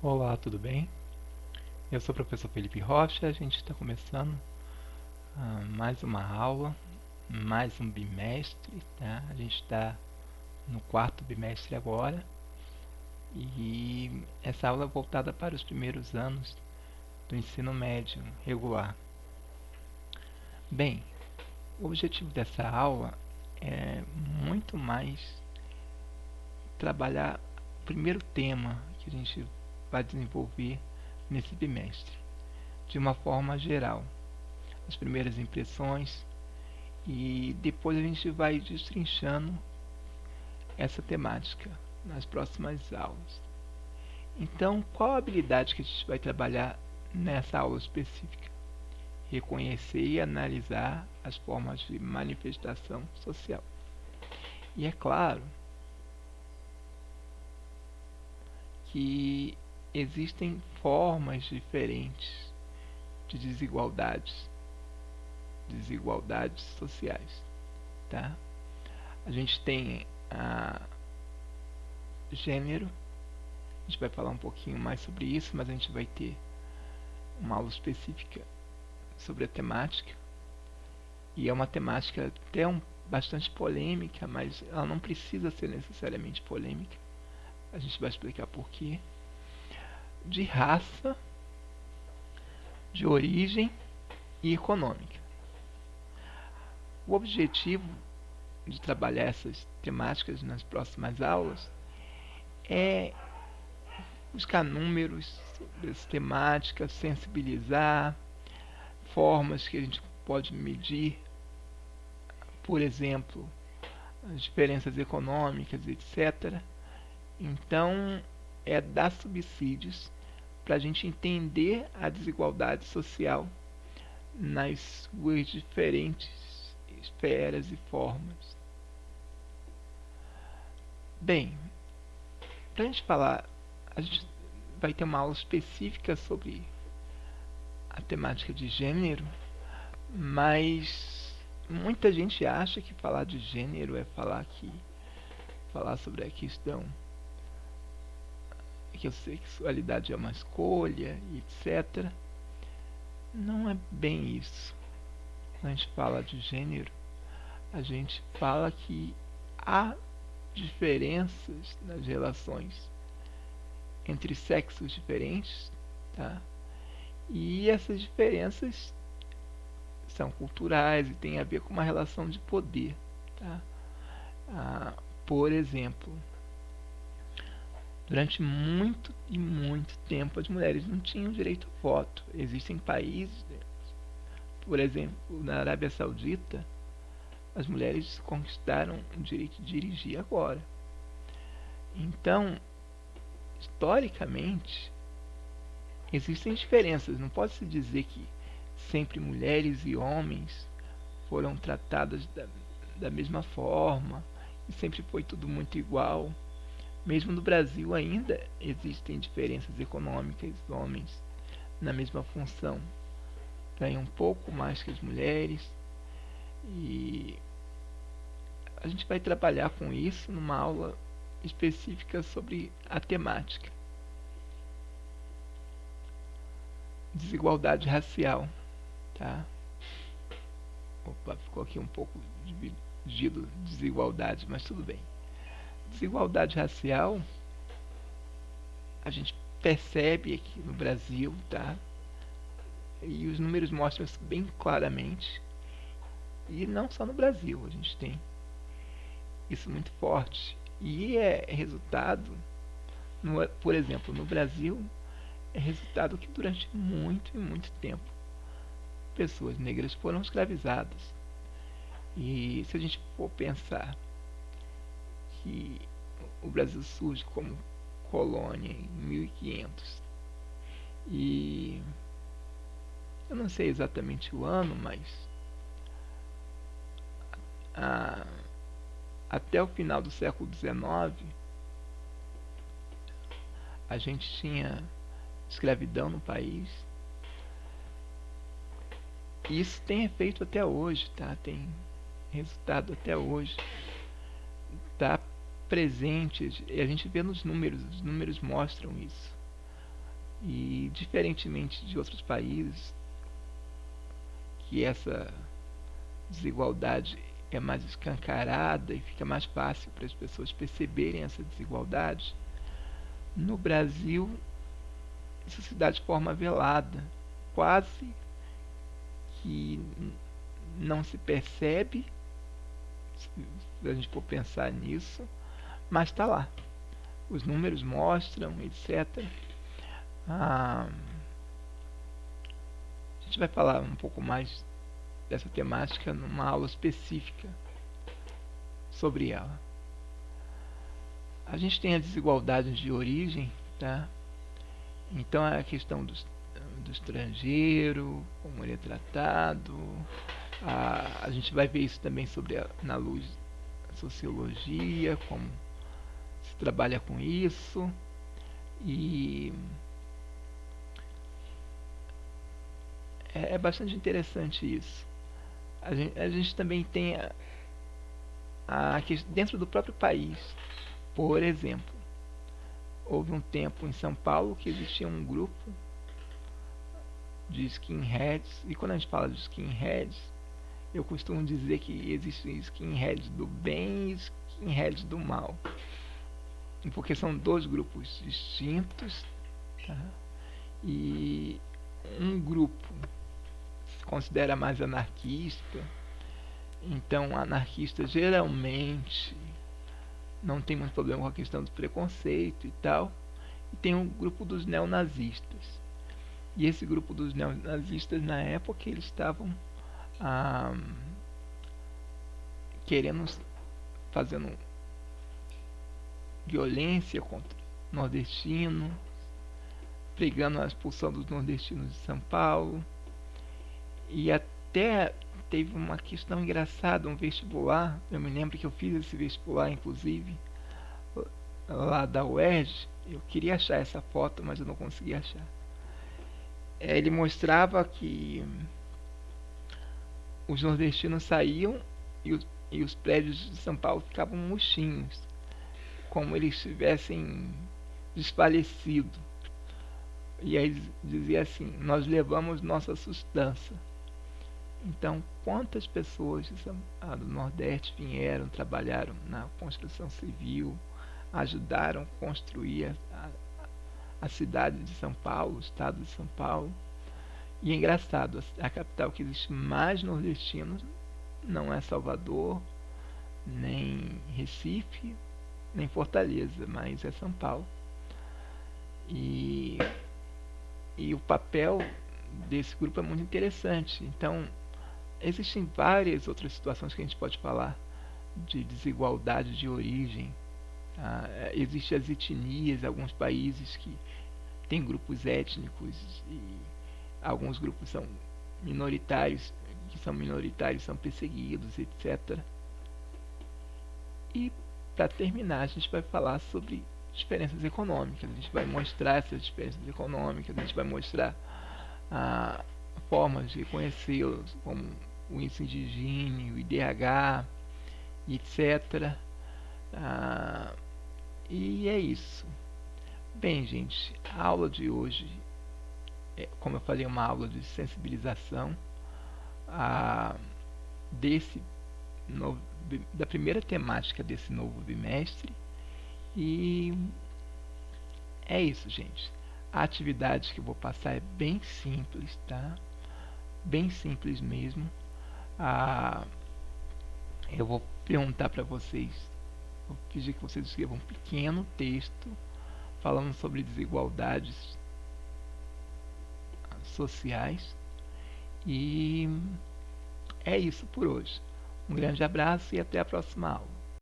Olá, tudo bem? Eu sou o professor Felipe Rocha. A gente está começando mais uma aula, mais um bimestre, tá? A gente está no quarto bimestre agora e essa aula é voltada para os primeiros anos do ensino médio regular. Bem, o objetivo dessa aula é muito mais trabalhar o primeiro tema que a gente vai desenvolver nesse bimestre, de uma forma geral, as primeiras impressões, e depois a gente vai destrinchando essa temática nas próximas aulas. Então, qual a habilidade que a gente vai trabalhar nessa aula específica? Reconhecer e analisar as formas de manifestação social. E é claro que existem formas diferentes de desigualdades sociais, tá? A gente tem a gênero. A gente vai falar um pouquinho mais sobre isso, mas a gente vai ter uma aula específica sobre a temática. E é uma temática até bastante polêmica, mas ela não precisa ser necessariamente polêmica. A gente vai explicar por quê. De raça, de origem e econômica. O objetivo de trabalhar essas temáticas nas próximas aulas é buscar números sobre as temáticas, sensibilizar, formas que a gente pode medir, por exemplo, as diferenças econômicas, etc. Então, é dar subsídios para a gente entender a desigualdade social nas suas diferentes esferas e formas. Bem, para a gente falar, a gente vai ter uma aula específica sobre a temática de gênero, mas muita gente acha que falar de gênero é falar sobre a questão que a sexualidade é uma escolha, etc. Não é bem isso. Quando a gente fala de gênero, a gente fala que há diferenças nas relações entre sexos diferentes, tá? E essas diferenças são culturais e têm a ver com uma relação de poder, tá? Por exemplo, durante muito e muito tempo as mulheres não tinham direito ao voto. Existem países, por exemplo, na Arábia Saudita, as mulheres conquistaram o direito de dirigir agora. Então, historicamente, existem diferenças. Não pode se dizer que sempre mulheres e homens foram tratadas da mesma forma e sempre foi tudo muito igual. Mesmo no Brasil ainda existem diferenças econômicas. Homens na mesma função ganham um pouco mais que as mulheres, e a gente vai trabalhar com isso numa aula específica sobre a temática. Desigualdade racial, tá? Opa, ficou aqui um pouco dividido desigualdade, mas tudo bem. Desigualdade racial, a gente percebe aqui no Brasil, tá? E os números mostram isso bem claramente. E não só no Brasil, a gente tem isso muito forte. E é resultado, por exemplo, no Brasil, é resultado que durante muito e muito tempo pessoas negras foram escravizadas. E se a gente for pensar que o Brasil surge como colônia em 1500 e eu não sei exatamente o ano, mas a, até o final do século XIX a gente tinha escravidão no país. E isso tem efeito até hoje, tá? Tem resultado até hoje. Tá presente, e a gente vê nos números, os números mostram isso. E diferentemente de outros países, que essa desigualdade é mais escancarada e fica mais fácil para as pessoas perceberem essa desigualdade, no Brasil isso se dá de forma velada, quase que não se percebe, se a gente for pensar nisso, mas está lá. Os números mostram, etc. A gente vai falar um pouco mais dessa temática numa aula específica sobre ela. A gente tem a desigualdade de origem, tá? Então a questão do estrangeiro, como ele é tratado, a gente vai ver isso também na luz da sociologia, como se trabalha com isso, e é bastante interessante isso. A gente também tem dentro do próprio país, por exemplo, houve um tempo em São Paulo que existia um grupo de skinheads, e quando a gente fala de skinheads, eu costumo dizer que existem skinheads do bem e skinheads do mal, porque são dois grupos distintos, tá? E um grupo se considera mais anarquista, então anarquista geralmente não tem muito problema com a questão do preconceito e tal, e tem um grupo dos neonazistas. E esse grupo dos neonazistas, na época, eles estavam fazendo violência contra nordestinos, pregando a expulsão dos nordestinos de São Paulo. E até teve uma questão engraçada, um vestibular, eu me lembro que eu fiz esse vestibular, inclusive, lá da UERJ, eu queria achar essa foto, mas eu não consegui achar. Ele mostrava que os nordestinos saíam e os prédios de São Paulo ficavam murchinhos, como eles tivessem desfalecido. E aí dizia assim: nós levamos nossa sustância. Então, quantas pessoas do Nordeste vieram, trabalharam na construção civil, ajudaram a construir a cidade de São Paulo, o estado de São Paulo. E é engraçado, a capital que existe mais nordestinos não é Salvador, nem Recife, nem Fortaleza, mas é São Paulo. E o papel desse grupo é muito interessante. Então, existem várias outras situações que a gente pode falar de desigualdade de origem. Existem as etnias, alguns países que têm grupos étnicos e alguns grupos são minoritários, são perseguidos, etc. E para terminar, a gente vai falar sobre diferenças econômicas. A gente vai mostrar essas diferenças econômicas, a gente vai mostrar formas de reconhecê-las, como o índice de Gini, o IDH, etc. E é isso. Bem, gente, a aula de hoje, como eu falei, é uma aula de sensibilização da primeira temática desse novo bimestre. E é isso, gente. A atividade que eu vou passar é bem simples, tá? Bem simples mesmo. Eu vou perguntar para vocês, vou pedir que vocês escrevam um pequeno texto falando sobre desigualdades sociais. E é isso por hoje. Um grande abraço e até a próxima aula.